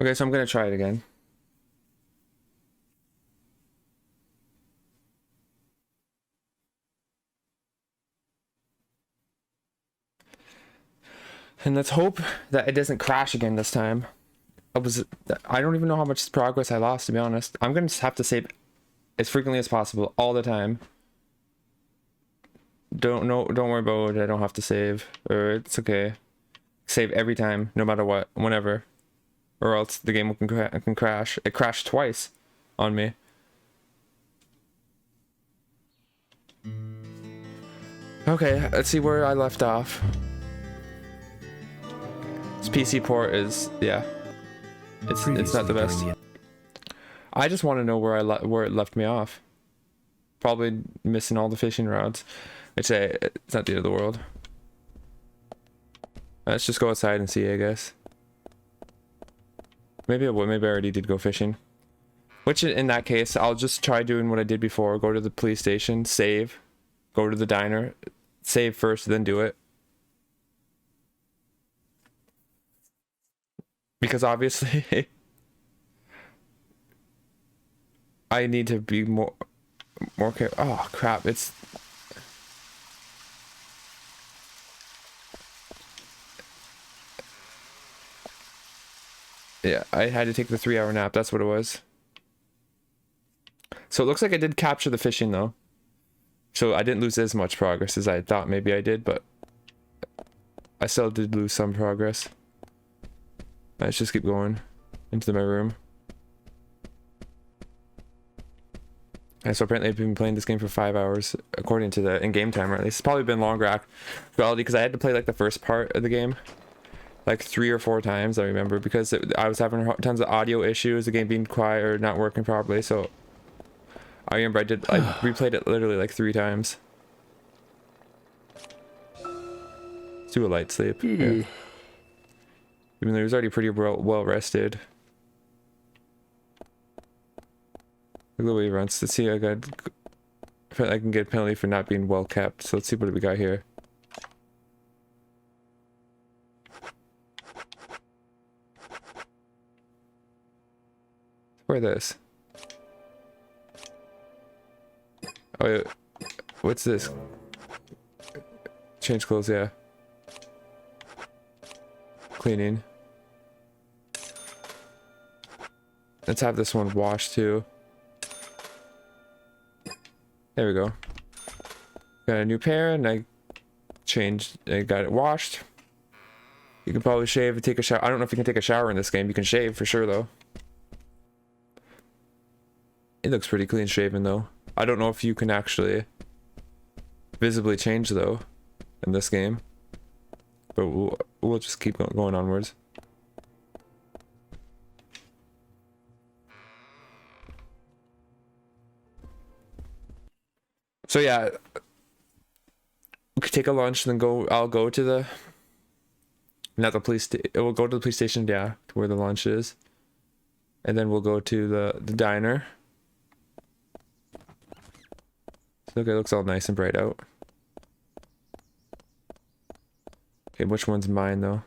Okay, so I'm gonna try it again. And let's hope that it doesn't crash again this time. I don't even know how much progress I lost, to be honest. I'm gonna just have to save as frequently as possible, all the time. Don't worry about it. I don't have to save, or it's okay. Save every time, no matter what, whenever, or else the game can crash. It crashed twice on me. Okay, let's see where I left off. This PC port is, yeah, it's not the best. I just want to know where where it left me off. Probably missing all the fishing rods, which it's not the end of the world. Let's just go outside and see, I guess. Maybe I already did go fishing. Which in that case, I'll just try doing what I did before. Go to the police station, save, go to the diner, save first, then do it. Because obviously I need to be more careful. Oh crap, it's yeah, I had to take the 3-hour nap, that's what it was. So it looks like I did capture the fishing though. So I didn't lose as much progress as I thought maybe I did, but I still did lose some progress. Let's just keep going into my room. And so apparently I've been playing this game for 5 hours, according to the in-game timer at least. It's probably been longer actuality because I had to play like the first part of the game like 3 or 4 times, I remember, because I was having tons of audio issues, the game being quiet or not working properly. So I remember I replayed it literally like 3 times. Let's do a light sleep. Yeah. Even though he was already pretty well rested. Look at the way he runs. Let's see, I can get a penalty for not being well kept. So let's see what we got here. Where this? Oh, yeah. What's this? Change clothes, yeah. Cleaning. Let's have this one washed too. There we go. Got a new pair and I got it washed. You can probably shave and take a shower. I don't know if you can take a shower in this game. You can shave for sure though. It looks pretty clean shaven though. I don't know if you can actually visibly change though in this game. But we'll just keep going onwards. So yeah, we could take a lunch and then go. I'll go to the not the police. We'll go to the police station, yeah, to where the lunch is, and then we'll go to the diner. Look, it looks all nice and bright out. Okay, which one's mine though?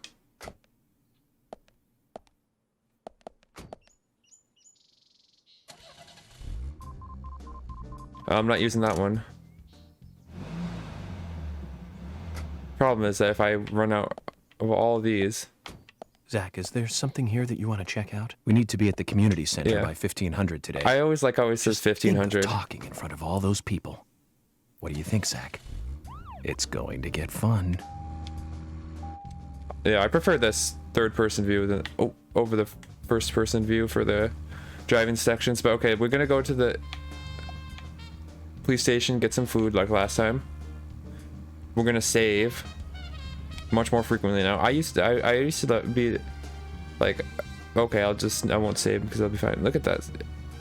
I'm not using that one. Problem is that if I run out of all of these... Zach, is there something here that you want to check out? We need to be at the community center by 1500 today. I always like how it says 1500. Talking in front of all those people. What do you think, Zach? It's going to get fun. Yeah, I prefer this third-person view than over the first-person view for the driving sections. But okay, we're gonna go to the police station, get some food like last time. We're gonna save much more frequently now. I used to be like, okay, I won't save because I'll be fine. Look at that.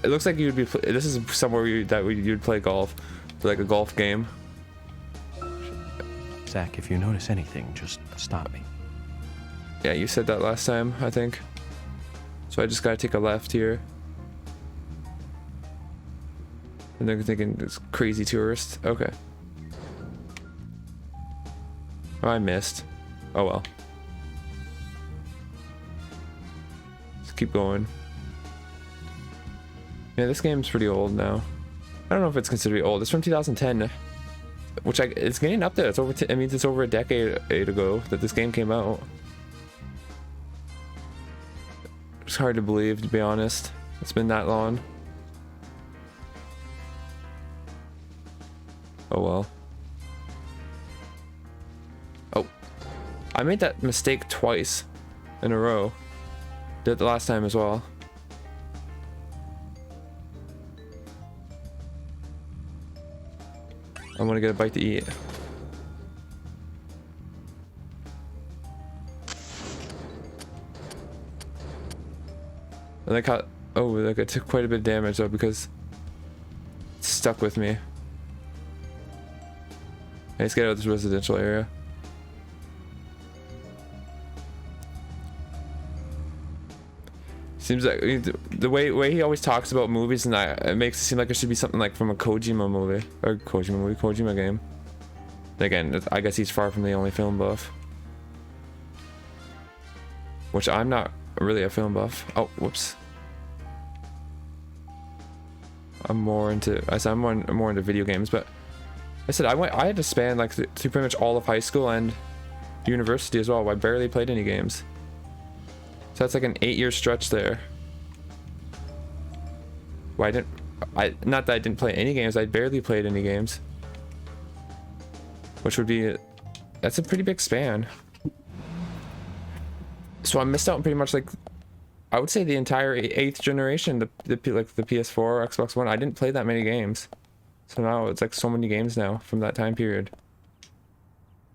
It looks like you'd be. This is somewhere you'd play golf, like a golf game. Zach, if you notice anything, just stop me. Yeah, you said that last time, I think. So I just gotta take a left here. And they're thinking this crazy tourist. Okay. Oh, I missed. Oh well. Just keep going. Yeah, this game's pretty old now. I don't know if it's considered old. It's from 2010, which it's getting up there. It's over. I mean, it's over a decade ago that this game came out. It's hard to believe, to be honest. It's been that long. Oh well. Oh, I made that mistake twice in a row. Did it the last time as well. I want to get a bite to eat. And I caught. Oh, like I took quite a bit of damage though because it's stuck with me. Let's get out of this residential area. Seems like the way he always talks about movies and that, it makes it seem like it should be something like from a Kojima movie or Kojima game. Again, I guess he's far from the only film buff, which I'm not really a film buff. Oh, whoops. I'm more into video games, but I said I had to span like through pretty much all of high school and university as well. I barely played any games. So that's like an 8-year stretch there. Well, not that I didn't play any games, I barely played any games. Which would be, that's a pretty big span. So I missed out on pretty much like, I would say the entire 8th generation, like the PS4, Xbox One. I didn't play that many games. So now it's like so many games now from that time period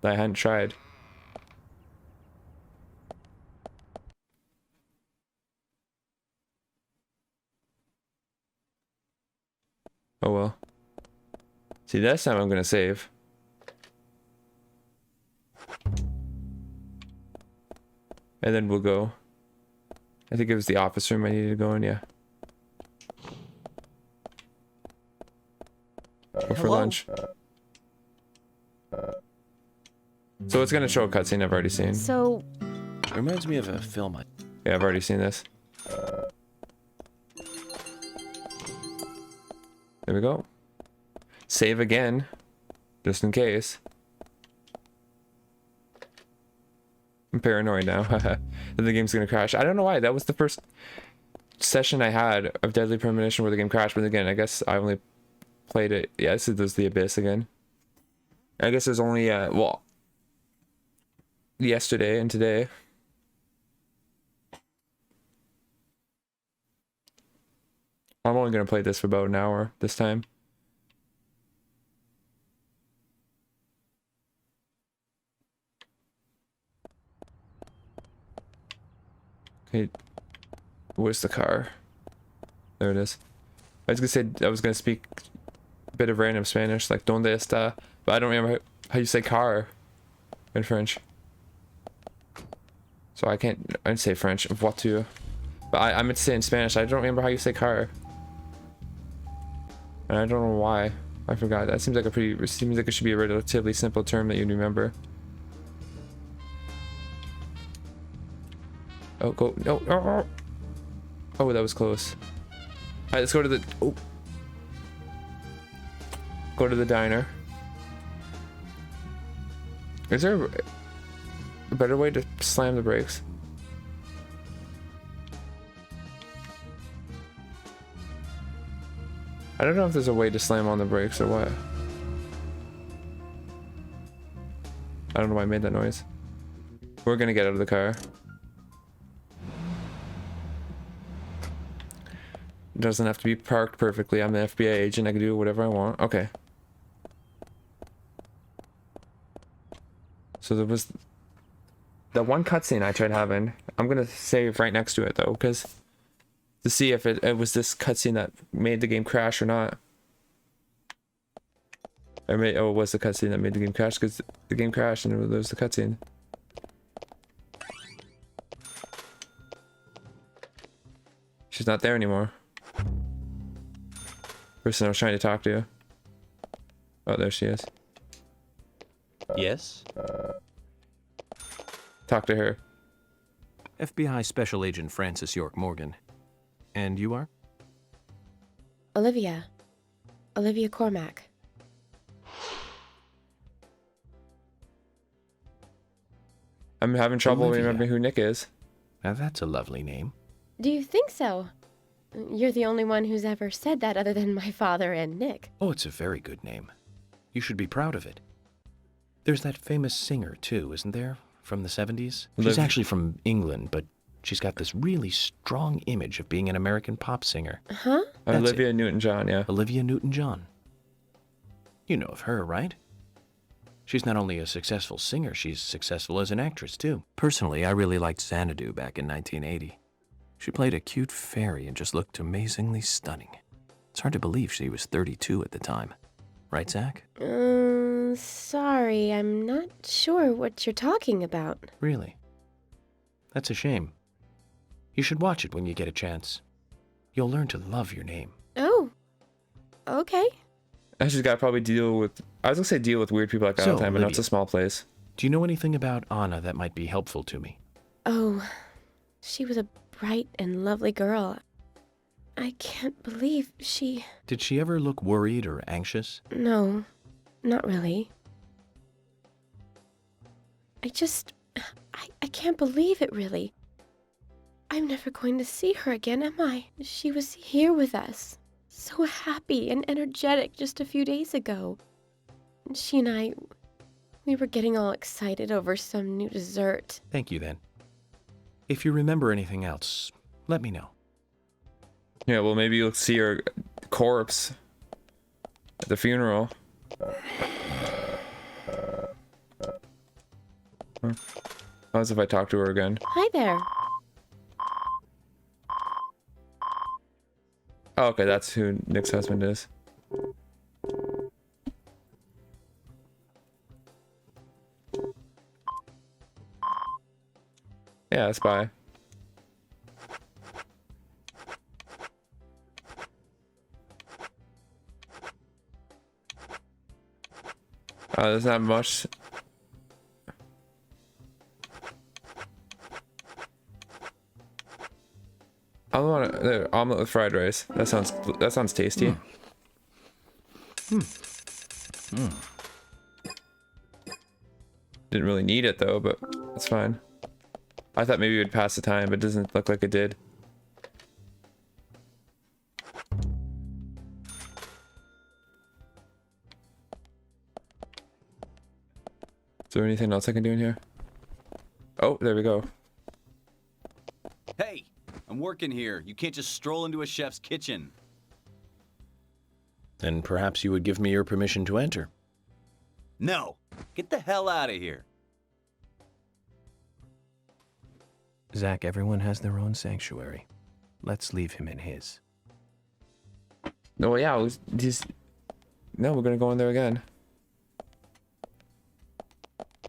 that I hadn't tried. Oh well. See, this time I'm gonna save. And then we'll go. I think it was the office room I needed to go in, yeah. Or for lunch. So it's gonna show a cutscene I've already seen. So... It reminds me of a film. Yeah, I've already seen this. There we go. Save again, just in case. I'm paranoid now that the game's gonna crash. I don't know why. That was the first session I had of Deadly Premonition where the game crashed. But again, I guess I only played it. Yeah, this is the Abyss again. I guess there's only well, yesterday and today. I'm only gonna play this for about an hour this time. Okay, where's the car? There it is. I was gonna speak a bit of random Spanish, like "Donde está?" But I don't remember how you say car in French. So I didn't say French, voiture. But I meant to say in Spanish, I don't remember how you say car. And I don't know why. I forgot. That seems like it should be a relatively simple term that you'd remember. Oh, go. No. Oh, oh, that was close. Alright, let's go to the... Oh. Go to the diner. Is there a better way to slam the brakes? I don't know if there's a way to slam on the brakes or what. I don't know why I made that noise. We're gonna get out of the car. It doesn't have to be parked perfectly. I'm the FBI agent. I can do whatever I want. Okay. So there was the one cutscene I tried having. I'm gonna save right next to it though, because to see if it was this cutscene that made the game crash or not. Oh, it was the cutscene that made the game crash because the game crashed and there was the cutscene. She's not there anymore. Person I was trying to talk to. Oh, there she is. Yes? Talk to her. FBI Special Agent Francis York Morgan. And you are? Olivia. Olivia Cormack. I'm having trouble Olivia. remembering who Nick is. Now that's a lovely name. Do you think so? You're the only one who's ever said that other than my father and Nick. Oh, it's a very good name. You should be proud of it. There's that famous singer, too, isn't there? From the 70s? She's actually from England, but she's got this really strong image of being an American pop singer. Huh? Olivia Newton-John, yeah. Olivia Newton-John. You know of her, right? She's not only a successful singer, she's successful as an actress, too. Personally, I really liked Xanadu back in 1980. She played a cute fairy and just looked amazingly stunning. It's hard to believe she was 32 at the time. Right, Zach? Sorry, I'm not sure what you're talking about. Really? That's a shame. You should watch it when you get a chance. You'll learn to love your name. Oh, okay. I just gotta probably deal with... I was gonna say deal with weird people like that all the time, but no, it's a small place. Do you know anything about Anna that might be helpful to me? Oh, she was a bright and lovely girl. I can't believe she... Did she ever look worried or anxious? No, not really. I can't believe it, really. I'm never going to see her again, am I? She was here with us, so happy and energetic just a few days ago. She and I, we were getting all excited over some new dessert. Thank you, then. If you remember anything else, let me know. Yeah, well, maybe you'll see her corpse at the funeral. How as if I talk to her again? Hi there. Oh, okay, that's who Nick's husband is. Yeah, that's bye. There's not much. I want the omelet with fried rice. That sounds tasty. Didn't really need it though, but it's fine. I thought maybe it would pass the time, but it doesn't look like it did. Is there anything else I can do in here? Oh, there we go. Hey, I'm working here. You can't just stroll into a chef's kitchen. Then perhaps you would give me your permission to enter. No, get the hell out of here. Zach, everyone has their own sanctuary. Let's leave him in his. No, yeah, no, we're gonna go in there again.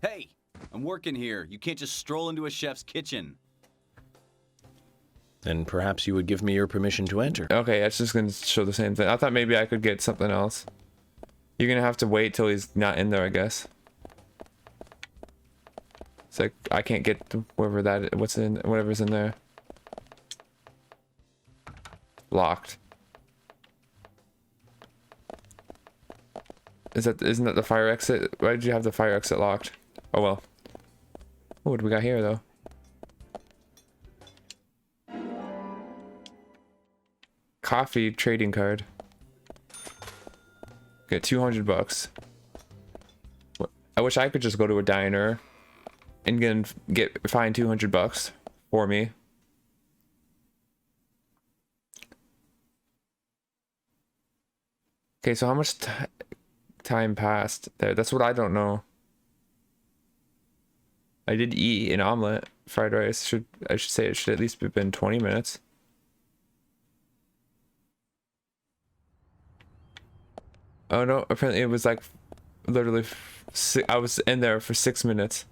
Hey, I'm working here. You can't just stroll into a chef's kitchen. Then perhaps you would give me your permission to enter. Okay, it's just gonna show the same thing. I thought maybe I could get something else. You're gonna have to wait till he's not in there, I guess. It's like I can't get whatever's in there. Locked. Isn't that the fire exit? Why did you have the fire exit locked? Oh well. What do we got here though? Coffee trading card. Get $200. I wish I could just go to a diner and get fined $200 for me. Okay, so how much time passed there? That's what I don't know. I did eat an omelet, fried rice. I should say it should at least have been 20 minutes. Oh no, apparently it was like literally I was in there for 6 minutes.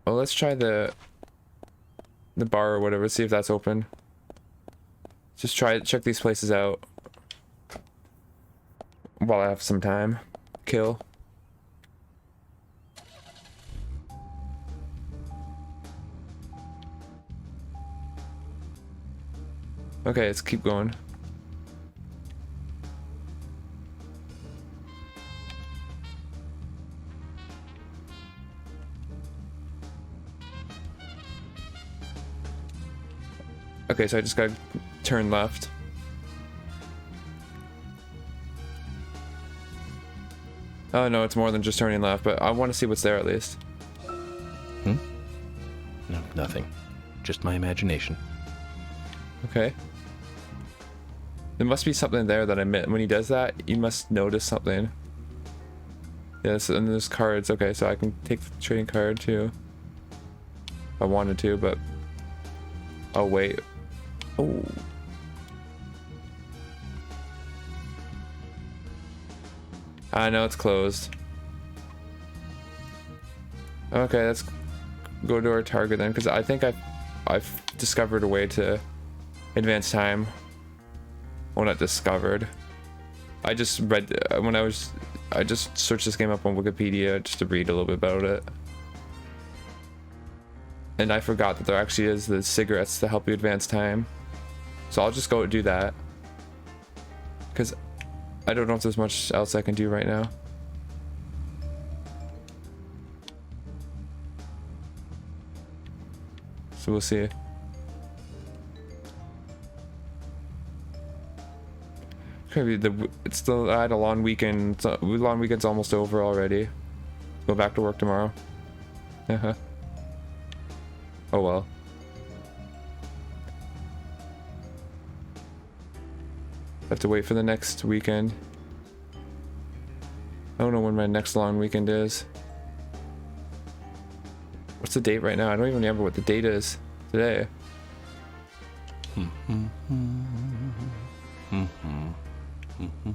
Oh, let's try the bar or whatever, see if that's open. Just check these places out while I have some time. Kill. Okay, let's keep going. Okay, so I just gotta turn left. Oh no, it's more than just turning left, but I want to see what's there at least. No, nothing. Just my imagination. Okay. There must be something there that I missed. When he does that, you must notice something. Yes, and there's cards. Okay, so I can take the trading card too. If I wanted to, but... Oh, wait. Oh. I know it's closed. Okay, let's go to our target then, because I think I've discovered a way to advance time. Well, not discovered. I just read I just searched this game up on Wikipedia just to read a little bit about it. And I forgot that there actually is the cigarettes to help you advance time. So I'll just go do that. Because I don't know if there's much else I can do right now. So we'll see. Maybe it's still, I had a long weekend. Long weekend's almost over already. Go back to work tomorrow. Uh-huh. Oh well. Have to wait for the next weekend. I don't know when my next long weekend is. What's the date right now? I don't even remember what the date is today.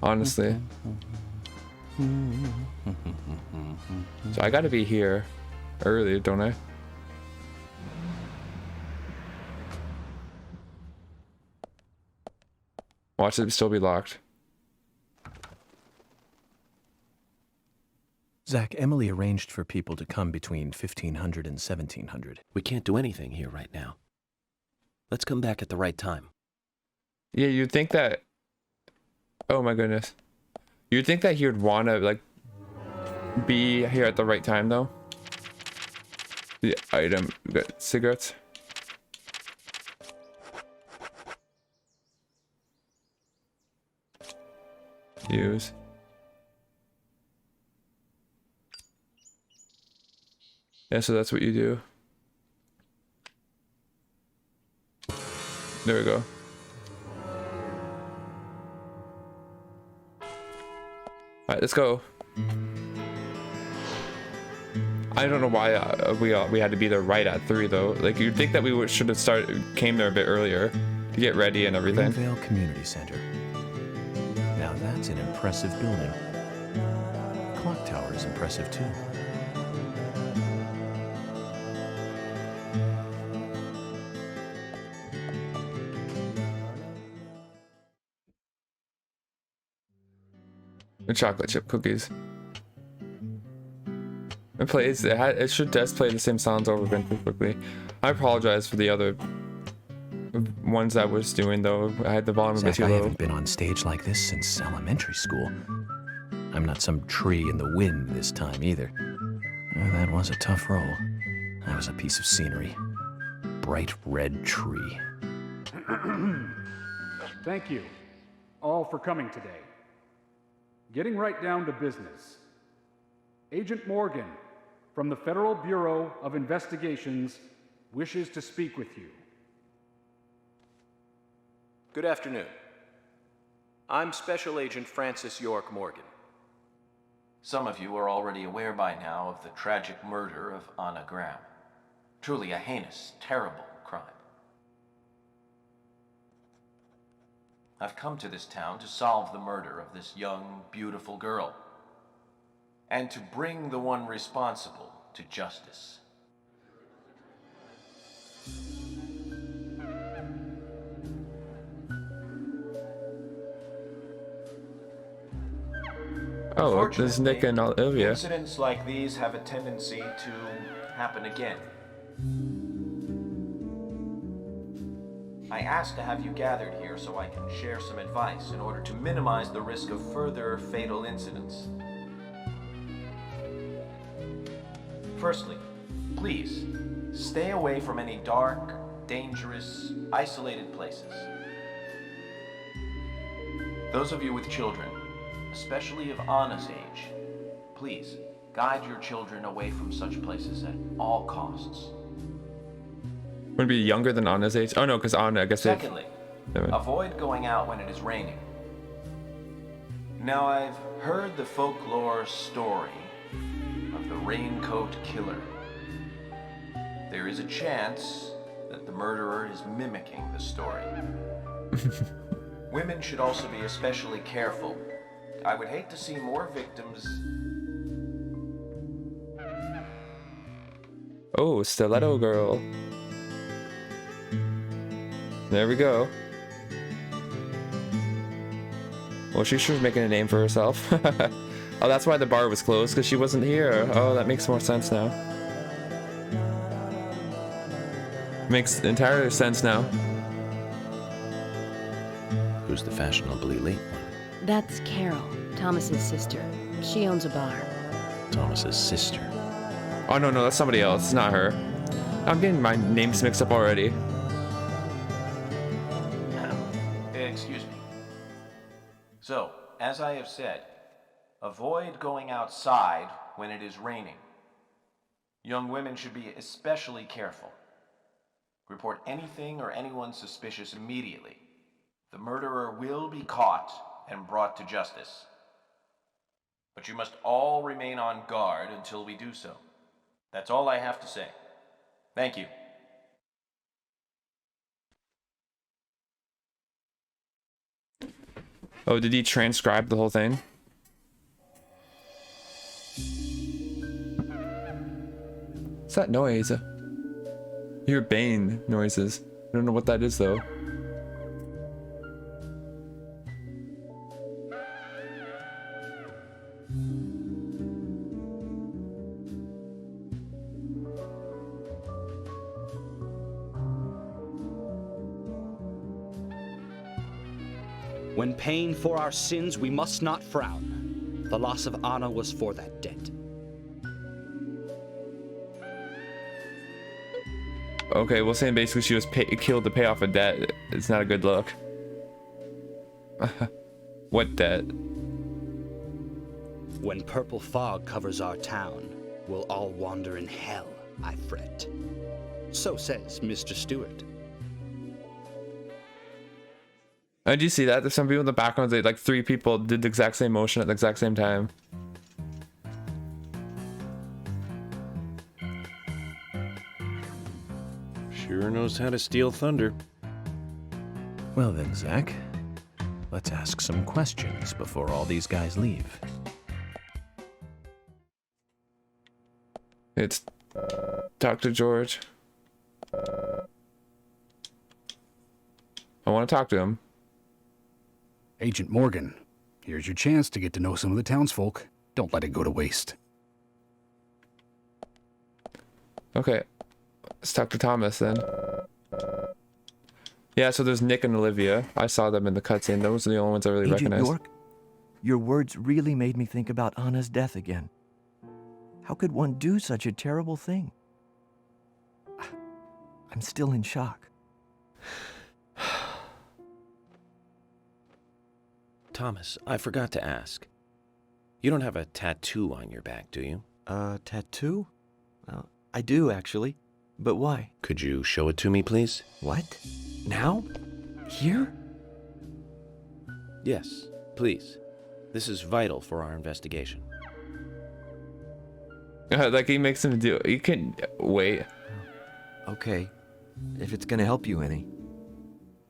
Honestly. So I gotta be here early, don't I? Watch it still be locked. Zach, Emily arranged for people to come between 1500 and 1700. We can't do anything here right now. Let's come back at the right time. Yeah, you'd think that... Oh my goodness. You'd think that he would want to, like, be here at the right time, though. The item... We got cigarettes. Use. Yeah, so that's what you do. There we go. Alright, let's go. I don't know why we had to be there right at 3 though. Like you'd think that we should have came there a bit earlier to get ready and everything. Greenvale Community Center. Now that's an impressive building. The clock tower is impressive too. The chocolate chip cookies. It plays. It should just play the same sounds over again too quickly. I apologize for the other ones I was doing though. I had the volume a bit Zach, too I low. haven't been on stage like this since elementary school. I'm not some tree in the wind this time either. That was a tough role. That was a piece of scenery. Bright red tree. Thank you all for coming today. Getting right down to business. Agent Morgan from the Federal Bureau of Investigations wishes to speak with you. Good afternoon. I'm Special Agent Francis York Morgan. Some of you are already aware by now of the tragic murder of Anna Graham. Truly a heinous, terrible crime. I've come to this town to solve the murder of this young, beautiful girl, and to bring the one responsible to justice. Oh, there's Nick and Olivia. Incidents like these have a tendency to happen again. I asked to have you gathered here so I can share some advice in order to minimize the risk of further fatal incidents. Firstly, please, stay away from any dark, dangerous, isolated places. Those of you with children, especially of Anna's age, please, guide your children away from such places at all costs. Would be younger than Anna's age? Oh no, because Anna, I guess they. Secondly, avoid going out when it is raining. Now, I've heard the folklore story of the raincoat killer. There is a chance that the murderer is mimicking the story. Women should also be especially careful. I would hate to see more victims. Oh, Stiletto Girl. There we go. Well, she sure was making a name for herself. Oh, that's why the bar was closed, because she wasn't here. Oh, that makes more sense now. Makes entire sense now. Who's the fashionably late one? That's Carol, Thomas's sister. She owns a bar. Thomas's sister. Oh, no, that's somebody else. It's not her. I'm getting my names mixed up already. Excuse me. So, as I have said, avoid going outside when it is raining. Young women should be especially careful. Report anything or anyone suspicious immediately. The murderer will be caught and brought to justice. But you must all remain on guard until we do so. That's all I have to say. Thank you. Oh, did he transcribe the whole thing? What's that noise? I hear Bane noises. I don't know what that is though. When paying for our sins, we must not frown. The loss of Anna was for that debt. Okay, well, saying basically she was killed to pay off a debt. It's not a good look. What debt? When purple fog covers our town, we'll all wander in hell, I fret. So says Mr. Stewart. Did you see that? There's some people in the background, they, like 3 people did the exact same motion at the exact same time. Sure knows how to steal thunder. Well then, Zach, let's ask some questions before all these guys leave. It's Dr. George. I want to talk to him. Agent Morgan, here's your chance to get to know some of the townsfolk. Don't let it go to waste. Okay, let's talk to Thomas then. Yeah, so there's Nick and Olivia. I saw them in the cutscene. Those are the only ones I really Agent recognized. York, your words really made me think about Anna's death again. How could one do such a terrible thing? I'm still in shock. Thomas, I forgot to ask. You don't have a tattoo on your back, do you? Tattoo? I do, actually. But why? Could you show it to me, please? What? Now? Here? Yes, please. This is vital for our investigation. Like he makes him do. You can wait. Okay. If it's gonna help you any.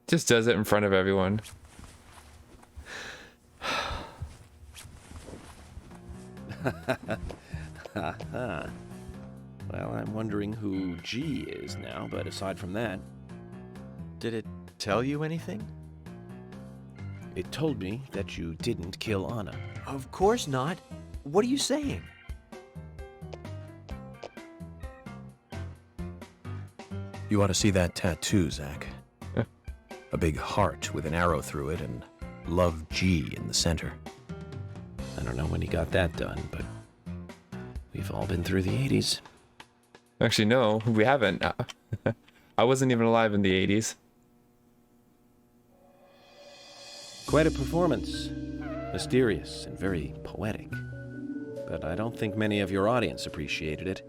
Just does it in front of everyone. Well, I'm wondering who G is now, but aside from that, Did it tell you anything? it told me that you didn't kill Anna. Of course not. What are you saying? You ought to see that tattoo, Zach. A big heart with an arrow through it and Love G in the center. I don't know when he got that done, but we've all been through the 80s. Actually, no, we haven't. I wasn't even alive in the 80s. Quite a performance. Mysterious and very poetic. But I don't think many of your audience appreciated it.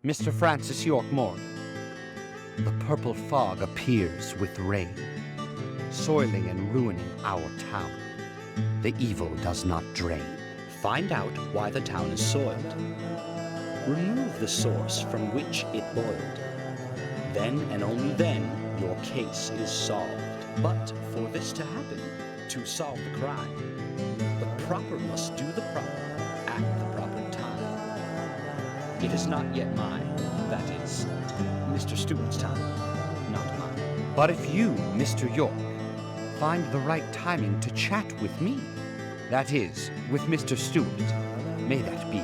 Mr. Francis York Morgan, the purple fog appears with rain, soiling and ruining our town. The evil does not drain. Find out why the town is soiled. Remove the source from which it boiled. Then and only then your case is solved. But for this to happen, to solve the crime, the proper must do the proper at the proper time. It is not yet mine, that is, Mr. Stewart's time, not mine. But if you, Mr. York, find the right timing to chat with me, that is, with Mr. Stewart, may that be.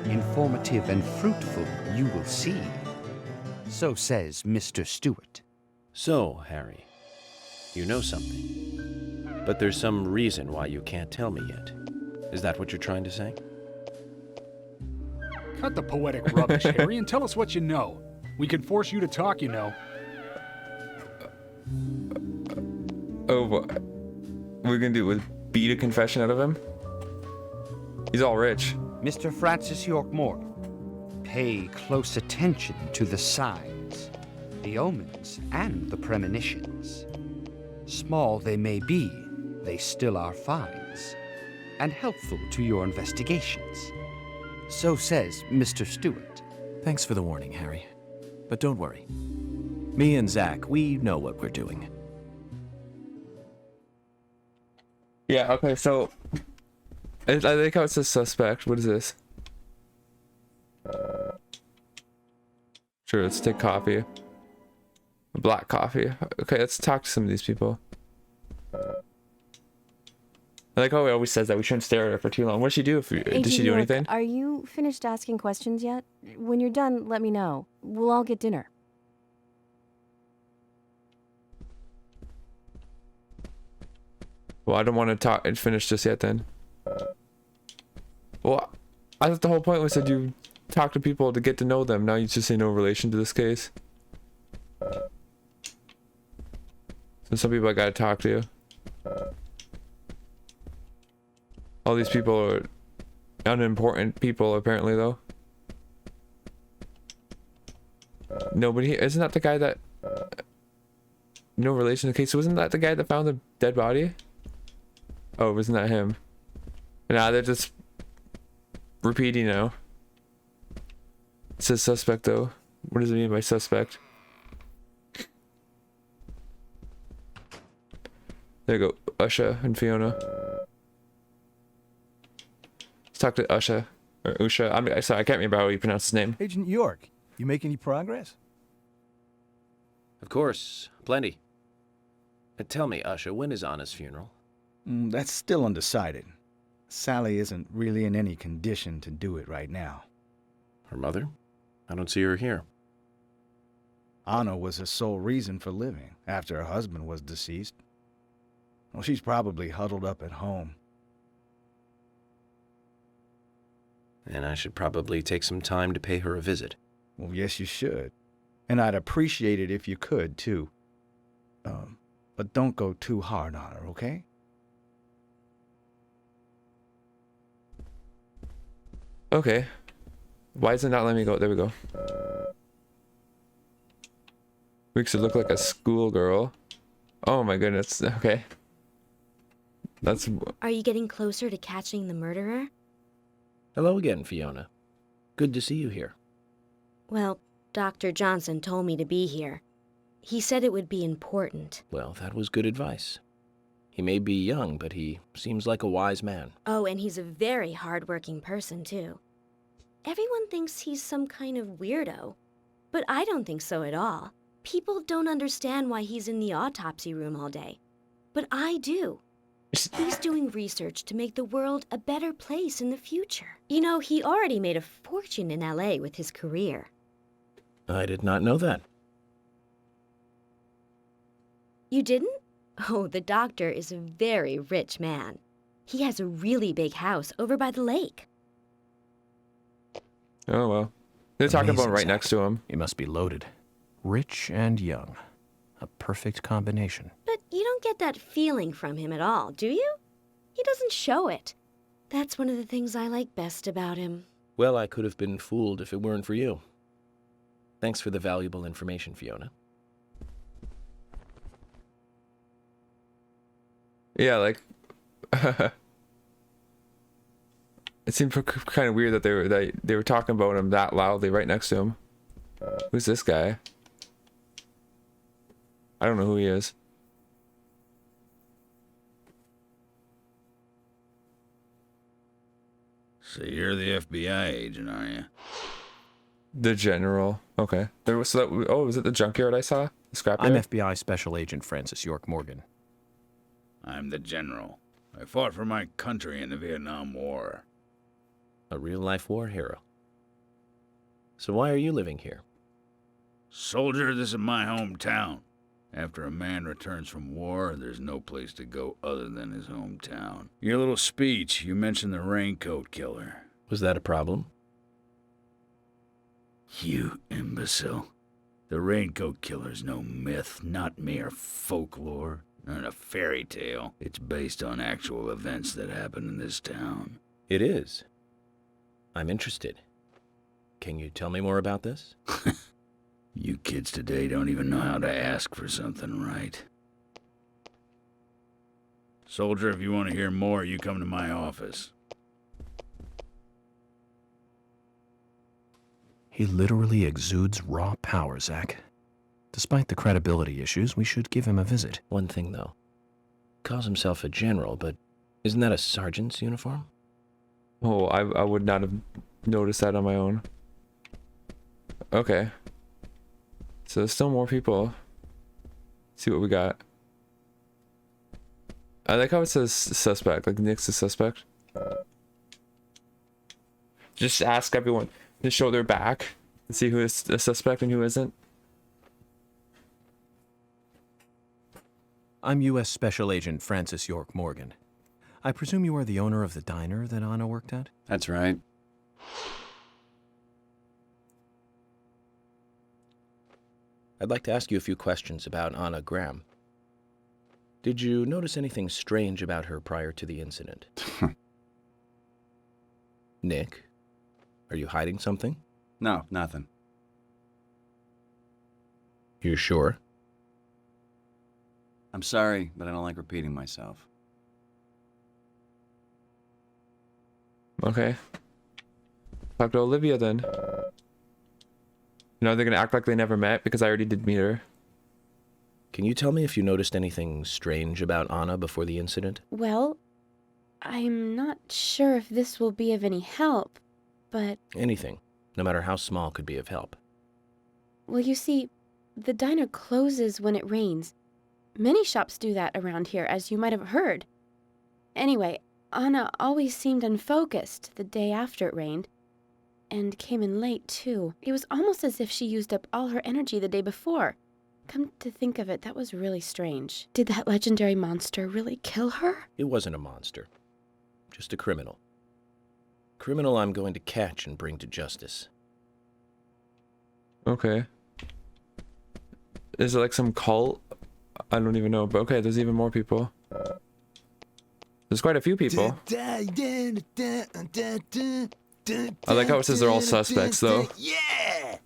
Informative and fruitful, you will see. So says Mr. Stewart. So, Harry, you know something. But there's some reason why you can't tell me yet. Is that what you're trying to say? Cut the poetic rubbish, Harry, and tell us what you know. We could force you to talk, you know. Oh, what? We're gonna do it with beat a confession out of him? He's all rich. Mr. Francis York Morgan, pay close attention to the signs, the omens, and the premonitions. Small they may be, they still are finds, and helpful to your investigations. So says Mr. Stewart. Thanks for the warning, Harry. But don't worry. Me and Zach, we know what we're doing. Yeah, okay, so I like how it says suspect. What is this? Sure, let's take coffee. Black coffee. Okay, let's talk to some of these people. I like how he always says that we shouldn't stare at her for too long. What did she do? Did she do York, anything? Are you finished asking questions yet? When you're done, let me know. We'll all get dinner. Well, I don't want to talk and finish just yet then. Well, I thought the whole point was that you talk to people to get to know them. Now you just say no relation to this case. So some people I gotta talk to. All these people are unimportant people apparently though. Nobody, isn't that the guy that, no relation to the case, wasn't that the guy that found the dead body? Oh, wasn't that him? Nah, they're just repeating now. It says suspect though. What does it mean by suspect? There you go, Usha and Fiona. Let's talk to Usha, or Usha. I'm sorry, I can't remember how you pronounce his name. Agent York, you make any progress? Of course, plenty. Tell me, Usha, when is Anna's funeral? That's still undecided. Sally isn't really in any condition to do it right now. Her mother? I don't see her here. Anna was her sole reason for living after her husband was deceased. Well, she's probably huddled up at home. And I should probably take some time to pay her a visit. Well, yes, you should. And I'd appreciate it if you could, too. But don't go too hard on her, okay? Okay. Why is it not letting me go? There we go. Weeks to look like a schoolgirl. Oh my goodness. Okay. That's... Are you getting closer to catching the murderer? Hello again, Fiona. Good to see you here. Well, Dr. Johnson told me to be here. He said it would be important. Well, that was good advice. He may be young, but he seems like a wise man. Oh, and he's a very hard-working person, too. Everyone thinks he's some kind of weirdo, but I don't think so at all. People don't understand why he's in the autopsy room all day, but I do. He's doing research to make the world a better place in the future. You know, he already made a fortune in LA with his career. I did not know that. You didn't? Oh, the doctor is a very rich man. He has a really big house over by the lake. Oh, well. They're talking about Amazing, right Zach. next to him. He must be loaded. Rich and young. A perfect combination. But you don't get that feeling from him at all, do you? He doesn't show it. That's one of the things I like best about him. Well, I could have been fooled if it weren't for you. Thanks for the valuable information, Fiona. Yeah, like... It seemed kind of weird that they were talking about him that loudly right next to him. Who's this guy? I don't know who he is. So you're the FBI agent, are you? The general. Okay. There was was it the junkyard I saw? The scrapyard? I'm FBI Special Agent Francis York Morgan. I'm the general. I fought for my country in the Vietnam War. A real-life war hero. So why are you living here? Soldier, this is my hometown. After a man returns from war, there's no place to go other than his hometown. Your little speech, you mentioned the raincoat killer. Was that a problem? You imbecile. The raincoat killer's no myth, not mere folklore, not a fairy tale. It's based on actual events that happened in this town. It is. I'm interested. Can you tell me more about this? You kids today don't even know how to ask for something right. Soldier, if you want to hear more, you come to my office. He literally exudes raw power, Zach. Despite the credibility issues, we should give him a visit. One thing, though. Calls himself a general, but isn't that a sergeant's uniform? Oh, I would not have noticed that on my own. Okay. So there's still more people. Let's see what we got. I like how it says suspect, like Nick's a suspect. Just ask everyone to show their back and see who is a suspect and who isn't. I'm U.S. Special Agent Francis York Morgan. I presume you are the owner of the diner that Anna worked at? That's right. I'd like to ask you a few questions about Anna Graham. Did you notice anything strange about her prior to the incident? Nick, are you hiding something? No, nothing. You sure? I'm sorry, but I don't like repeating myself. Okay. Talk to Olivia then. You know, they're gonna act like they never met because I already did meet her. Can you tell me if you noticed anything strange about Anna before the incident? Well, I'm not sure if this will be of any help, but... Anything, no matter how small, could be of help. Well, you see, the diner closes when it rains. Many shops do that around here, as you might have heard. Anyway, Anna always seemed unfocused the day after it rained. And came in late, too. It was almost as if she used up all her energy the day before. Come to think of it, that was really strange. Did that legendary monster really kill her? It wasn't a monster. Just a criminal. Criminal I'm going to catch and bring to justice. Okay. Is it like some cult? I don't even know, but okay, there's even more people. There's quite a few people. I like how it says they're all suspects, though. Yeah!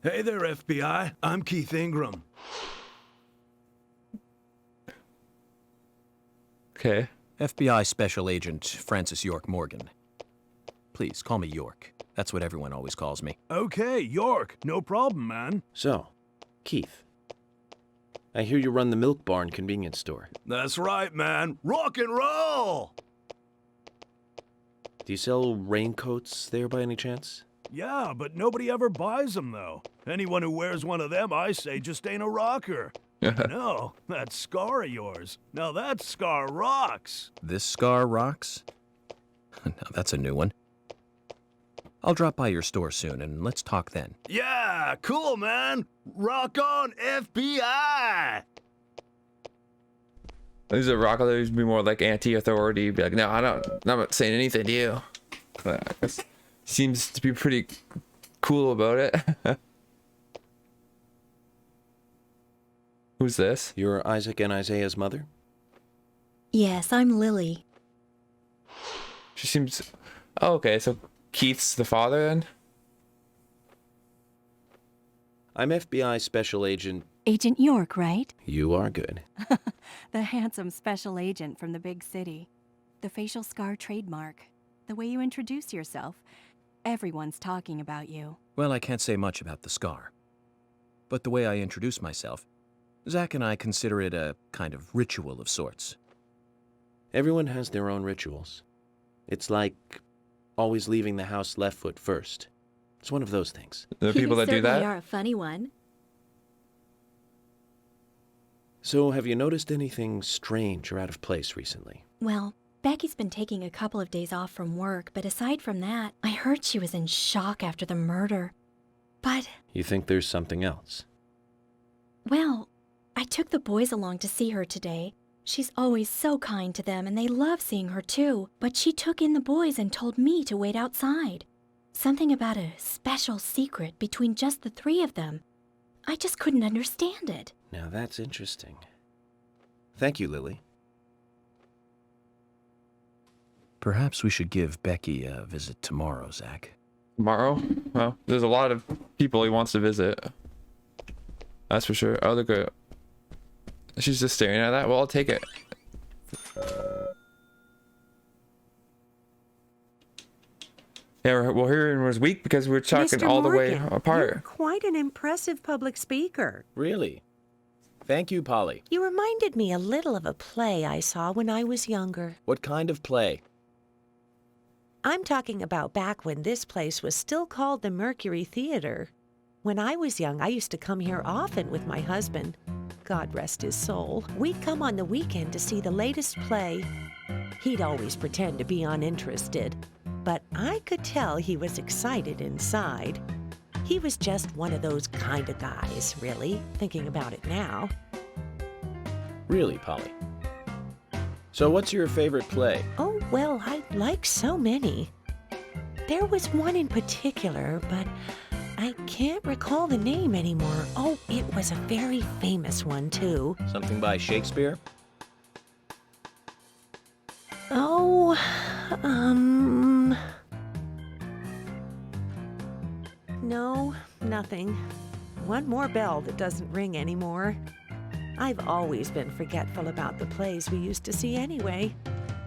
Hey there, FBI. I'm Keith Ingram. Okay. FBI Special Agent Francis York Morgan. Please, call me York. That's what everyone always calls me. Okay, York. No problem, man. So, Keith, I hear you run the Milk Barn convenience store. That's right, man. Rock and roll! Do you sell raincoats there by any chance? Yeah, but nobody ever buys them, though. Anyone who wears one of them, I say, just ain't a rocker. No, that scar of yours. Now that scar rocks. This scar rocks? Now that's a new one. I'll drop by your store soon, and let's talk then. Yeah, cool, man. Rock on, FBI. There's a rock that would be more like anti-authority. Be like, no, I'm not saying anything to you. But I guess seems to be pretty cool about it. Who's this? You're Isaac and Isaiah's mother? Yes, I'm Lily. She seems... Oh, okay, so Keith's the father then? I'm FBI Special Agent... Agent York, right? You are good. The handsome special agent from the big city. The facial scar trademark. The way you introduce yourself. Everyone's talking about you. Well, I can't say much about the scar. But the way I introduce myself, Zach and I consider it a kind of ritual of sorts. Everyone has their own rituals. It's like always leaving the house left foot first. It's one of those things. There are people that do that? You are a funny one. So, have you noticed anything strange or out of place recently? Well, Becky's been taking a couple of days off from work, but aside from that, I heard she was in shock after the murder. But... You think there's something else? Well, I took the boys along to see her today. She's always so kind to them, and they love seeing her too. But she took in the boys and told me to wait outside. Something about a special secret between just the three of them. I just couldn't understand it. Now that's interesting. Thank you, Lily. Perhaps we should give Becky a visit tomorrow, Zach. Tomorrow? Well, there's a lot of people he wants to visit. That's for sure. Oh, look at... She's just staring at that. Well, I'll take it. Yeah, well, here was weak because we're talking Mr. all the way Morgan, apart. You're quite an impressive public speaker. Really? Thank you, Polly. You reminded me a little of a play I saw when I was younger. What kind of play? I'm talking about back when this place was still called the Mercury Theater. When I was young, I used to come here often with my husband. God rest his soul. We'd come on the weekend to see the latest play. He'd always pretend to be uninterested, but I could tell he was excited inside. He was just one of those kind of guys, really, thinking about it now. Really, Polly? So what's your favorite play? Oh, well, I like so many. There was one in particular, but I can't recall the name anymore. Oh, it was a very famous one, too. Something by Shakespeare? Oh, No, nothing. One more bell that doesn't ring anymore. I've always been forgetful about the plays we used to see anyway.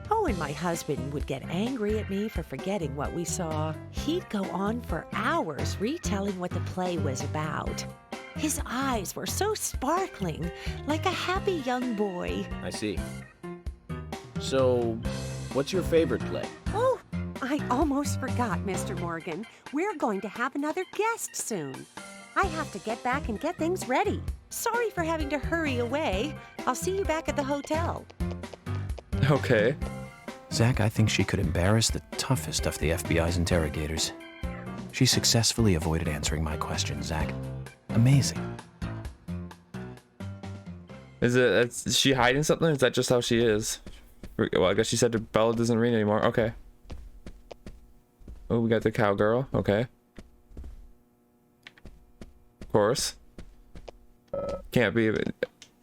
Oh, and my husband would get angry at me for forgetting what we saw. He'd go on for hours retelling what the play was about. His eyes were so sparkling, like a happy young boy. I see. So, what's your favorite play? Oh, I almost forgot, Mr. Morgan. We're going to have another guest soon. I have to get back and get things ready. Sorry for having to hurry away. I'll see you back at the hotel. Okay. Zach, I think she could embarrass the toughest of the FBI's interrogators. She successfully avoided answering my questions, Zach. Amazing. Is she hiding something? Is that just how she is? Well, I guess she said the bell doesn't ring anymore. Okay. Oh, we got the cowgirl. Okay. Of course. Can't be.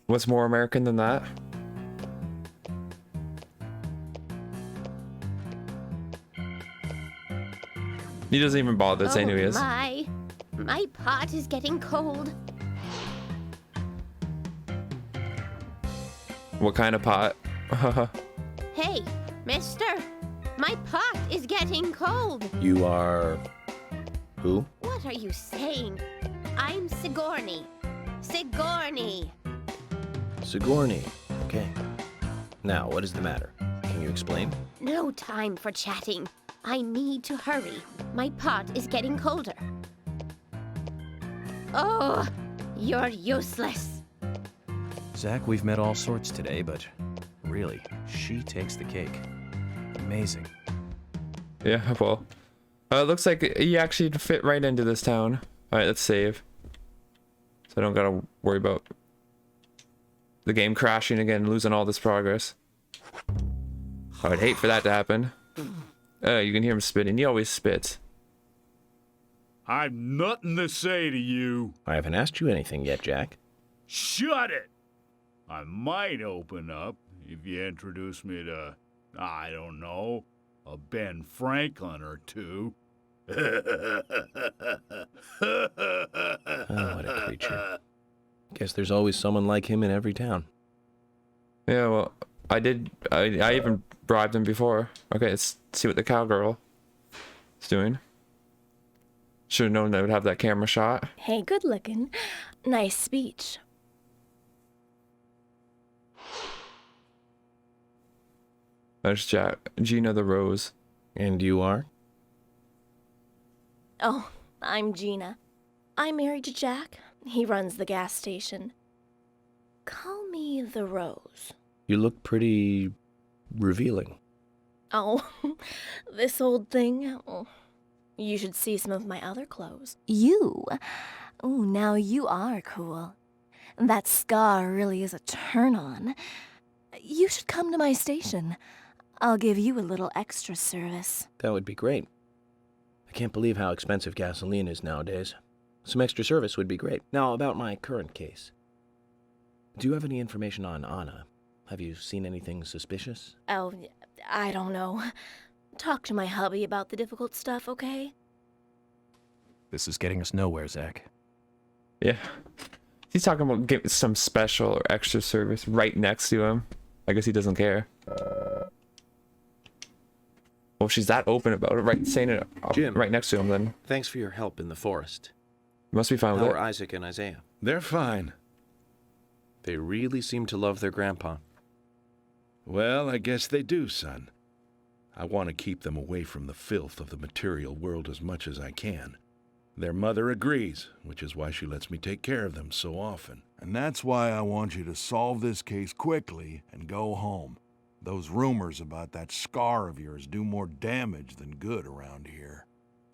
What's more American than that? He doesn't even bother to say who he is. My pot is getting cold. What kind of pot? Hey, mister, my pot is getting cold. You are... who? What are you saying? I'm Sigourney. Sigourney. Sigourney. Okay. Now, what is the matter? Can you explain? No time for chatting. I need to hurry. My pot is getting colder. Oh, you're useless. Zach, we've met all sorts today, but really, she takes the cake. Amazing. Yeah, well. It looks like you actually fit right into this town. Alright, let's save. So I don't gotta worry about the game crashing again, losing all this progress. I would hate for that to happen. You can hear him spitting. He always spits. I've nothing to say to you. I haven't asked you anything yet, Jack. Shut it! I might open up if you introduce me to, I don't know, a Ben Franklin or two. Oh, what a creature. Guess there's always someone like him in every town. Yeah, well, I even bribed him before. Okay, let's see what the cowgirl is doing. Should have known they would have that camera shot. Hey, good looking. Nice speech. There's Gina the Rose. And you are? Oh, I'm Gina. I'm married to Jack. He runs the gas station. Call me the Rose. You look pretty revealing. Oh, this old thing. Oh, you should see some of my other clothes. You? Oh, now you are cool. That scar really is a turn-on. You should come to my station. I'll give you a little extra service. That would be great. I can't believe how expensive gasoline is nowadays. Some extra service would be great. Now, about my current case. Do you have any information on Anna? Have you seen anything suspicious? Oh, I don't know. Talk to my hubby about the difficult stuff, okay? This is getting us nowhere, Zach. Yeah. He's talking about getting some special or extra service right next to him. I guess he doesn't care. Well, if she's that open about it, right, saying it Jim, right next to him, then thanks for your help in the forest. You must be fine with How it. are Isaac and Isaiah? They're fine. They really seem to love their grandpa. Well, I guess they do, son. I want to keep them away from the filth of the material world as much as I can. Their mother agrees, which is why she lets me take care of them so often. And that's why I want you to solve this case quickly and go home. Those rumors about that scar of yours do more damage than good around here.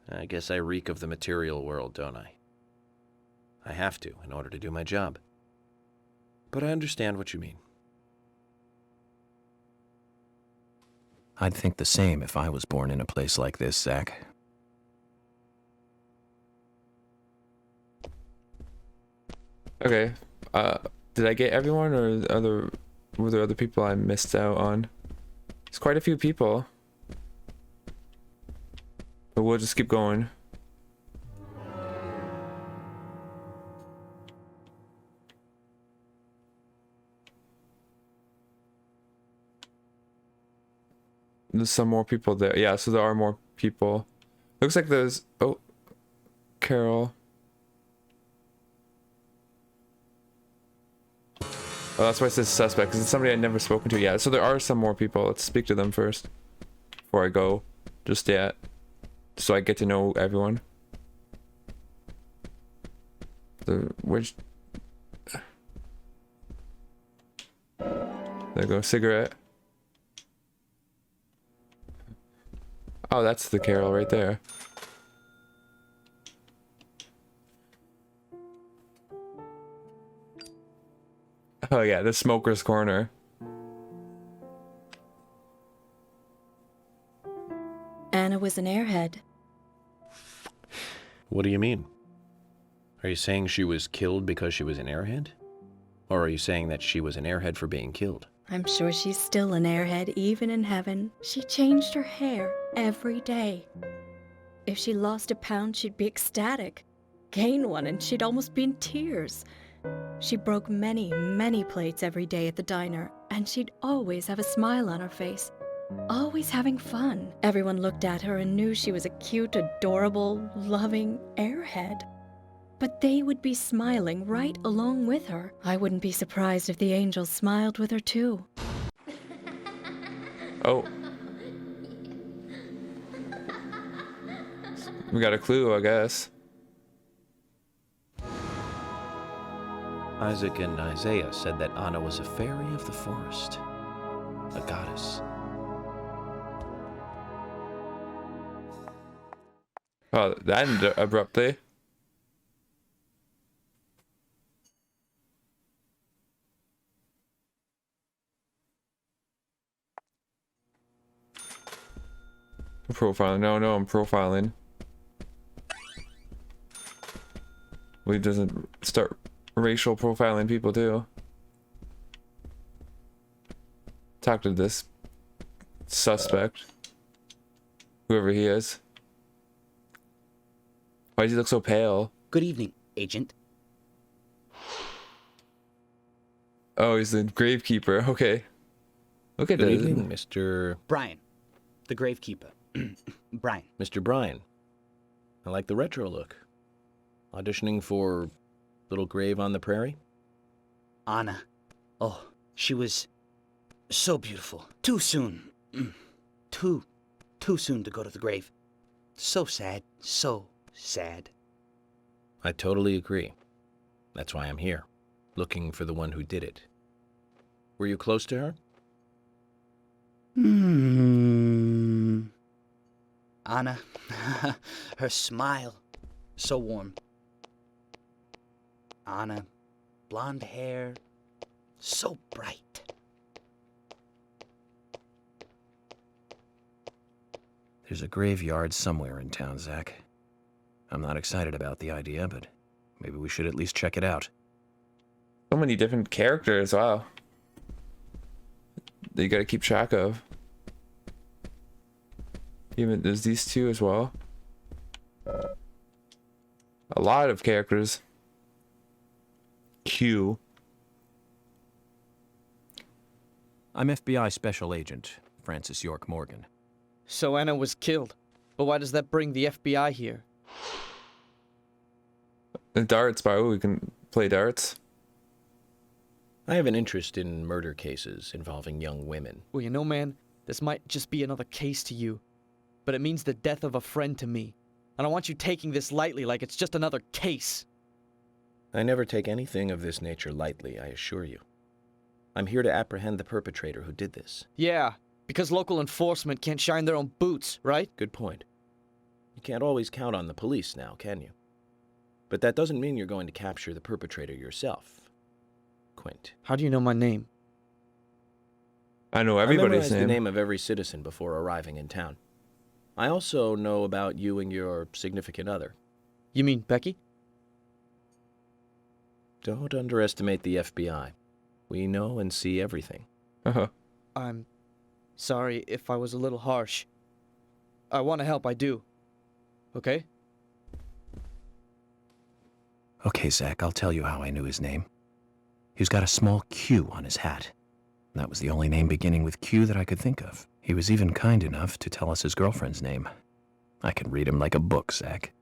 I guess I reek of the material world, don't I? I have to, in order to do my job. But I understand what you mean. I'd think the same if I was born in a place like this, Zach. Okay. Did I get everyone, or were there other people I missed out on? There's quite a few people. But we'll just keep going. There's some more people there. Yeah, so there are more people. Looks like there's... Oh. Carol. Oh, that's why it says suspect, because it's somebody I've never spoken to yet. So there are some more people. Let's speak to them first. Before I go. Just yet. So I get to know everyone. Which... There you go, cigarette. Oh, that's the Carol right there. Oh yeah, the smoker's corner. Anna was an airhead. What do you mean? Are you saying she was killed because she was an airhead? Or are you saying that she was an airhead for being killed? I'm sure she's still an airhead, even in heaven. She changed her hair every day. If she lost a pound, she'd be ecstatic. Gain one, and she'd almost be in tears. She broke many, many plates every day at the diner, and she'd always have a smile on her face. Always having fun. Everyone looked at her and knew she was a cute, adorable, loving airhead. But they would be smiling right along with her. I wouldn't be surprised if the angels smiled with her too. Oh. We got a clue, I guess. Isaac and Isaiah said that Anna was a fairy of the forest, a goddess. Oh, that ended abruptly. Profiling. No, I'm profiling. We doesn't start racial profiling people too. Talk to this suspect, whoever he is. Why does he look so pale? Good evening, Agent. Oh, he's the gravekeeper. Okay. Look at Good this. evening, Mr. Brian, the gravekeeper. Brian. Mr. Brian. I like the retro look. Auditioning for Little Grave on the Prairie? Anna. Oh, she was so beautiful. Too soon. Too soon to go to the grave. So sad. So sad. I totally agree. That's why I'm here, looking for the one who did it. Were you close to her? Anna, her smile, so warm. Anna, blonde hair, so bright. There's a graveyard somewhere in town, Zach. I'm not excited about the idea, but maybe we should at least check it out. So many different characters, wow. That you gotta keep track of. Even there's these two as well. A lot of characters. Q. I'm FBI Special Agent Francis York Morgan. So Anna was killed, but why does that bring the FBI here? The darts, bro. We can play darts. I have an interest in murder cases involving young women. Well, you know, man, this might just be another case to you, but it means the death of a friend to me. I don't want you taking this lightly like it's just another case. I never take anything of this nature lightly, I assure you. I'm here to apprehend the perpetrator who did this. Yeah, because local enforcement can't shine their own boots, right? Good point. You can't always count on the police now, can you? But that doesn't mean you're going to capture the perpetrator yourself, Quint. How do you know my name? I know everybody's I name. the name of every citizen before arriving in town. I also know about you and your significant other. You mean Becky? Don't underestimate the FBI. We know and see everything. Uh-huh. I'm sorry if I was a little harsh. I want to help, I do. Okay? Okay, Zach, I'll tell you how I knew his name. He's got a small Q on his hat. That was the only name beginning with Q that I could think of. He was even kind enough to tell us his girlfriend's name. I can read him like a book, Zach.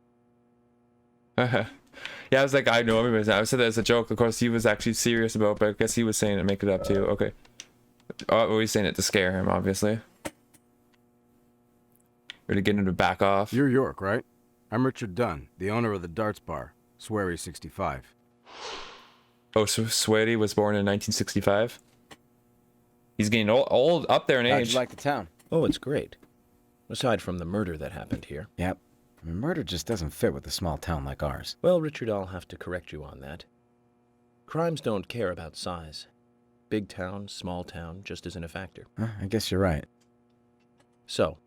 Uh-huh. Yeah, I was like, I know everybody's name. I said that as a joke. Of course, he was actually serious about it, but I guess he was saying it to make it up too. Okay. Oh, he's saying it to scare him, obviously. Or to get him to back off. You're York, right? I'm Richard Dunn, the owner of the darts bar, Swery 65. Oh, so Sweaty was born in 1965? He's getting old up there in age. How'd you like the town? Oh, it's great. Aside from the murder that happened here. Yep. I mean, murder just doesn't fit with a small town like ours. Well, Richard, I'll have to correct you on that. Crimes don't care about size. Big town, small town, just isn't a factor. I guess you're right. So,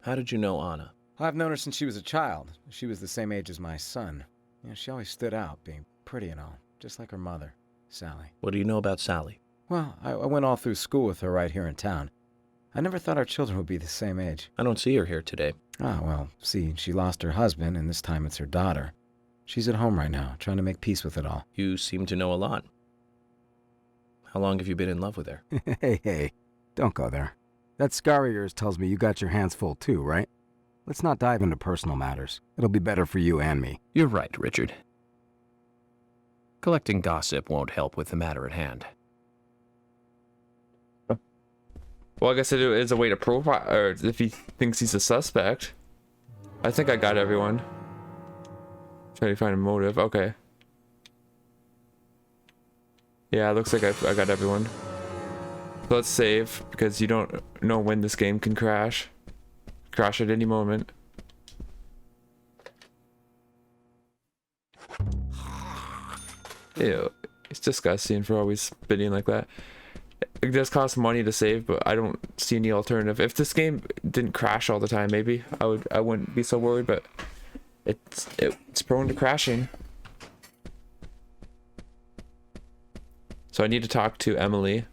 how did you know Anna? I've known her since she was a child. She was the same age as my son. You know, she always stood out, being pretty and all, just like her mother, Sally. What do you know about Sally? Well, I went all through school with her right here in town. I never thought our children would be the same age. I don't see her here today. Ah, well, see, she lost her husband, and this time it's her daughter. She's at home right now, trying to make peace with it all. You seem to know a lot. How long have you been in love with her? Hey, don't go there. That scar of yours tells me you got your hands full too, right? Let's not dive into personal matters. It'll be better for you and me. You're right, Richard. Collecting gossip won't help with the matter at hand. Well, I guess it is a way to profile, or if he thinks he's a suspect. I think I got everyone. Try to find a motive. Okay. Yeah, it looks like I got everyone. So let's save, because you don't know when this game can crash. Crash at any moment. Ew, it's disgusting for always spitting like that. It does cost money to save, but I don't see any alternative. If this game didn't crash all the time, maybe I wouldn't be so worried, but it's prone to crashing. So I need to talk to Emily.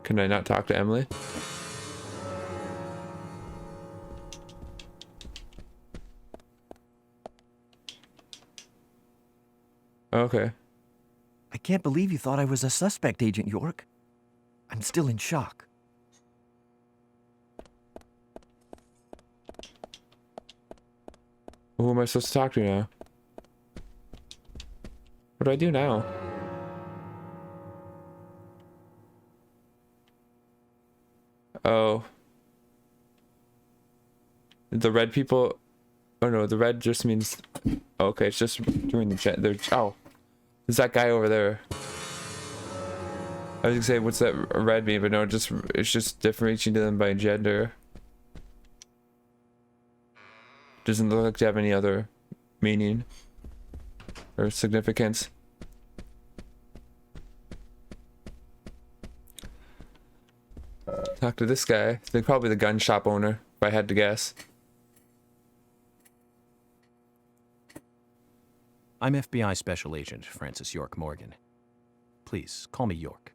Can I not talk to Emily? Okay. I can't believe you thought I was a suspect, Agent York. I'm still in shock. Who am I supposed to talk to now? What do I do now? Oh. The red people... Oh no, the red just means... Okay, it's just during the... Oh. There's that guy over there. I was gonna say, what's that red mean? But no, it's just differentiating them by gender. Doesn't look like to have any other meaning or significance. Talk to this guy. They're probably the gun shop owner, if I had to guess. I'm FBI Special Agent Francis York Morgan. Please, call me York.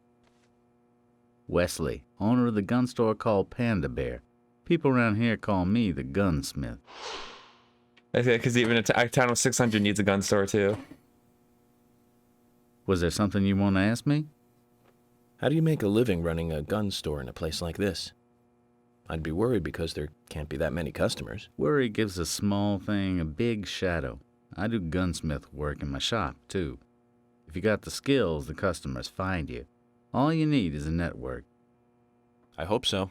Wesley, owner of the gun store called Panda Bear. People around here call me the gunsmith. Okay, because even a town of 600 needs a gun store too. Was there something you want to ask me? How do you make a living running a gun store in a place like this? I'd be worried because there can't be that many customers. Worry gives a small thing a big shadow. I do gunsmith work in my shop, too. If you got the skills, the customers find you. All you need is a network. I hope so.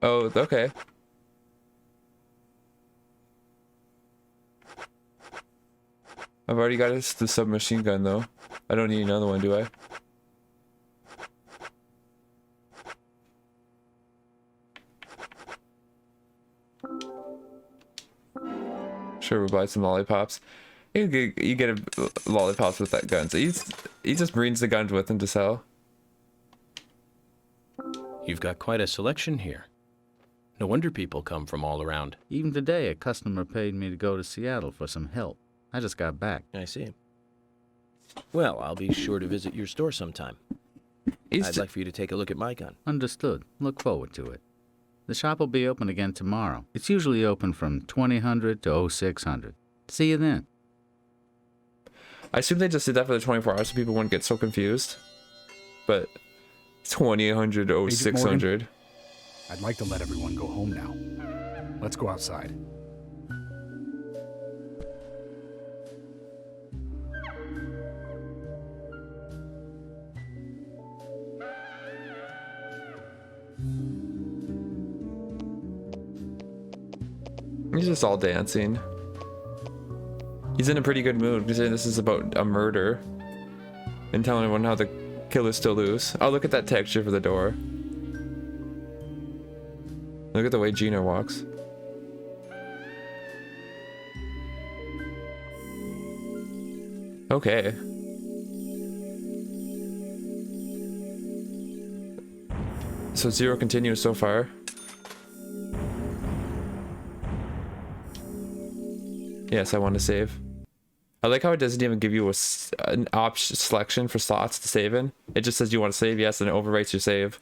Oh, okay. I've already got the submachine gun though. I don't need another one, do I? Sure, we'll buy some lollipops. You get a lollipops with that gun. So he just brings the guns with him to sell. You've got quite a selection here. No wonder people come from all around. Even today, a customer paid me to go to Seattle for some help. I just got back. I see. Well, I'll be sure to visit your store sometime. I'd like for you to take a look at my gun. Understood. Look forward to it. The shop will be open again tomorrow. It's usually open from 2000 to 0600. See you then. I assume they just did that for the 24 hours so people wouldn't get so confused. But 2000 to 0600. I'd like to let everyone go home now. Let's go outside. He's just all dancing. He's in a pretty good mood considering this is about a murder. And telling everyone how the killer's still loose. Oh, look at that texture for the door. Look at the way Gina walks. Okay. So 0 continues so far. Yes, I want to save. I like how it doesn't even give you an option selection for slots to save in. It just says you want to save yes, and it overwrites your save.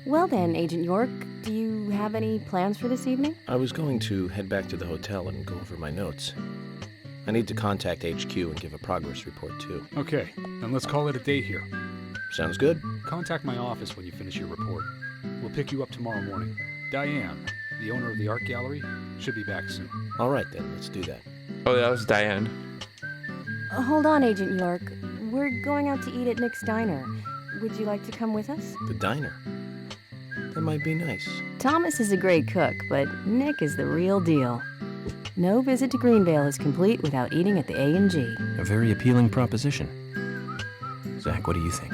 Well then, Agent York, do you have any plans for this evening? I was going to head back to the hotel and go over my notes. I need to contact HQ and give a progress report too. Okay, then let's call it a day here. Sounds good. Contact my office when you finish your report. We'll pick you up tomorrow morning. Diane, the owner of the art gallery, should be back soon. All right then, let's do that. Oh, that was Diane. Hold on, Agent York. We're going out to eat at Nick's Diner. Would you like to come with us? The diner. That might be nice. Thomas is a great cook, but Nick is the real deal. No visit to Greenvale is complete without eating at the A&G. A very appealing proposition. Zach, what do you think?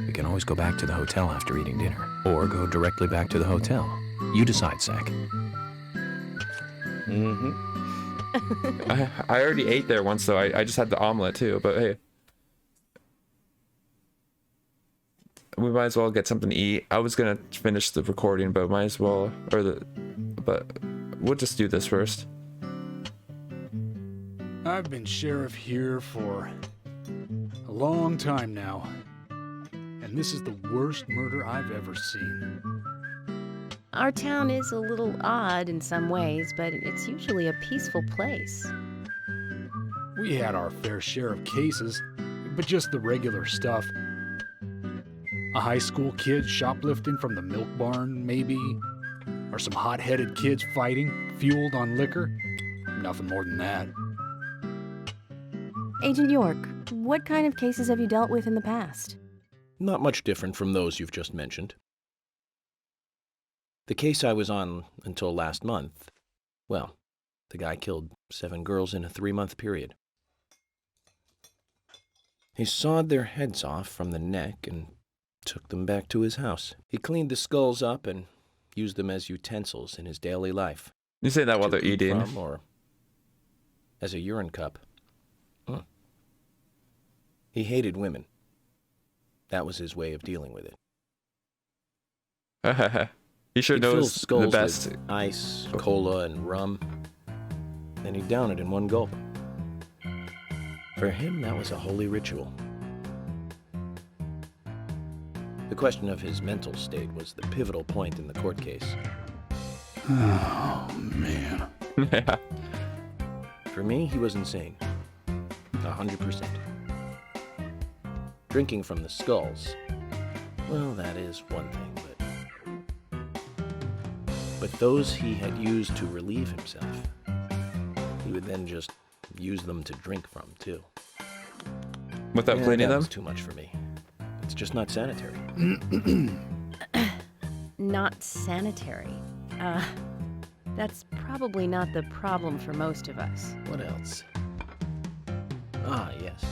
We can always go back to the hotel after eating dinner, or go directly back to the hotel. You decide, Zach. Mm-hmm. I already ate there once, though. I just had the omelet, too, but hey. We might as well get something to eat. I was gonna finish the recording, but might as well, but we'll just do this first. I've been sheriff here for a long time now, and this is the worst murder I've ever seen. Our town is a little odd in some ways, but it's usually a peaceful place. We had our fair share of cases, but just the regular stuff. A high school kid shoplifting from the milk barn, maybe? Or some hot-headed kids fighting, fueled on liquor? Nothing more than that. Agent York, what kind of cases have you dealt with in the past? Not much different from those you've just mentioned. The case I was on until last month, well, the guy killed 7 girls in a 3-month period. He sawed their heads off from the neck and took them back to his house. He cleaned the skulls up and used them as utensils in his daily life. You say that while they're eating. From, or as a urine cup. He hated women. That was his way of dealing with it. He sure knows the best. With ice, cola, and rum. Then he'd down it in one gulp. For him, that was a holy ritual. The question of his mental state was the pivotal point in the court case. Oh, man. Yeah. For me, he was insane. 100%. Drinking from the skulls, well, that is one thing, but those he had used to relieve himself, he would then just use them to drink from, too. Without cleaning them? That's too much for me. It's just not sanitary. Not sanitary. That's probably not the problem for most of us. What else? Ah, yes.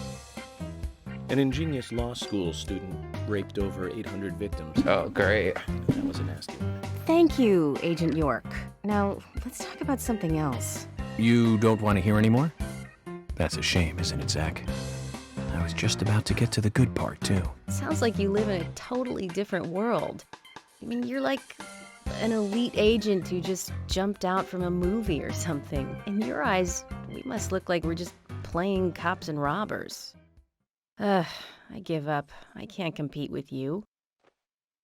An ingenious law school student raped over 800 victims. Oh, great. That was a nasty one. Thank you, Agent York. Now, let's talk about something else. You don't want to hear anymore? That's a shame, isn't it, Zach? I was just about to get to the good part, too. Sounds like you live in a totally different world. I mean, you're like an elite agent who just jumped out from a movie or something. In your eyes, we must look like we're just playing cops and robbers. I give up. I can't compete with you.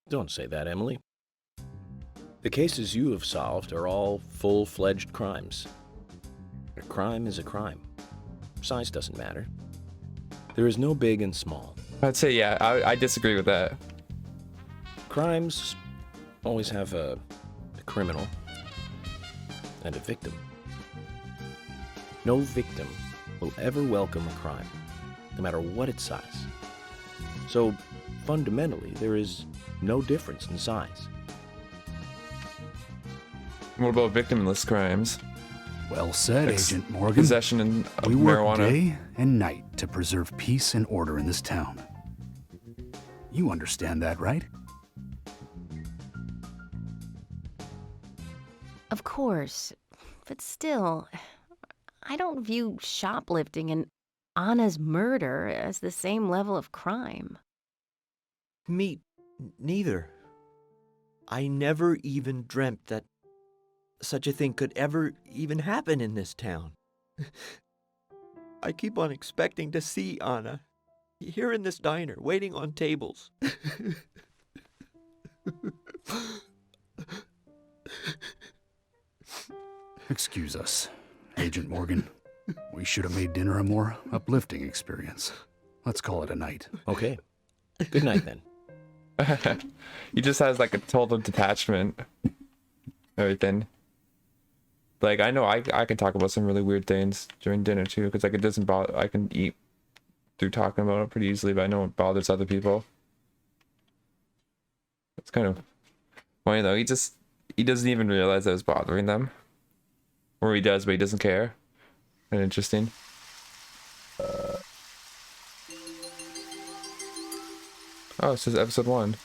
Don't say that, Emily. The cases you have solved are all full-fledged crimes. A crime is a crime. Size doesn't matter. There is no big and small. I'd say, yeah, I disagree with that. Crimes always have a criminal and a victim. No victim will ever welcome a crime, no matter what its size. So, fundamentally, there is no difference in size. What about victimless crimes? Well said, Agent Morgan. Possession and we marijuana. work day and night to preserve peace and order in this town. You understand that, right? Of course, but still, I don't view shoplifting and Anna's murder as the same level of crime. Me neither. I never even dreamt that such a thing could ever even happen in this town. I keep on expecting to see Anna here in this diner, waiting on tables. Excuse us, Agent Morgan. We should have made dinner a more uplifting experience. Let's call it a night. Okay. Good night, then. He just has like a total detachment. Everything. Like, I know I can talk about some really weird things during dinner too, because like it doesn't bother. I can eat through talking about it pretty easily, but I know it bothers other people. It's kind of funny though. He doesn't even realize that it's bothering them, or he does, but he doesn't care. Kind of interesting. Oh, it says episode 1.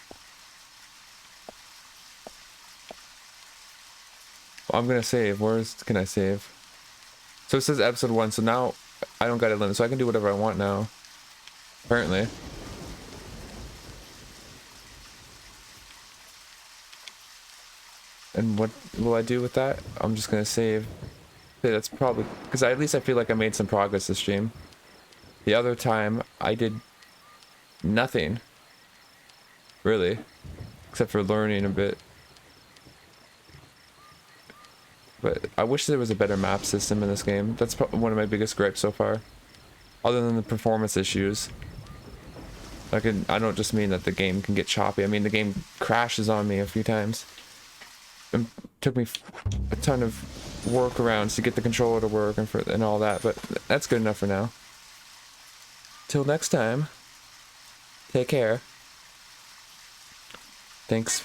Well, I'm gonna save. Can I save? So it says episode 1, so now I don't got a limit, so I can do whatever I want now. Apparently. And what will I do with that? I'm just gonna save. Okay, that's probably because at least I feel like I made some progress this stream. The other time I did nothing, really, except for learning a bit. But I wish there was a better map system in this game. That's one of my biggest gripes so far. Other than the performance issues. I don't just mean that the game can get choppy. I mean the game crashes on me a few times. It took me a ton of workarounds to get the controller to work and all that, but that's good enough for now. Till next time, take care. Thanks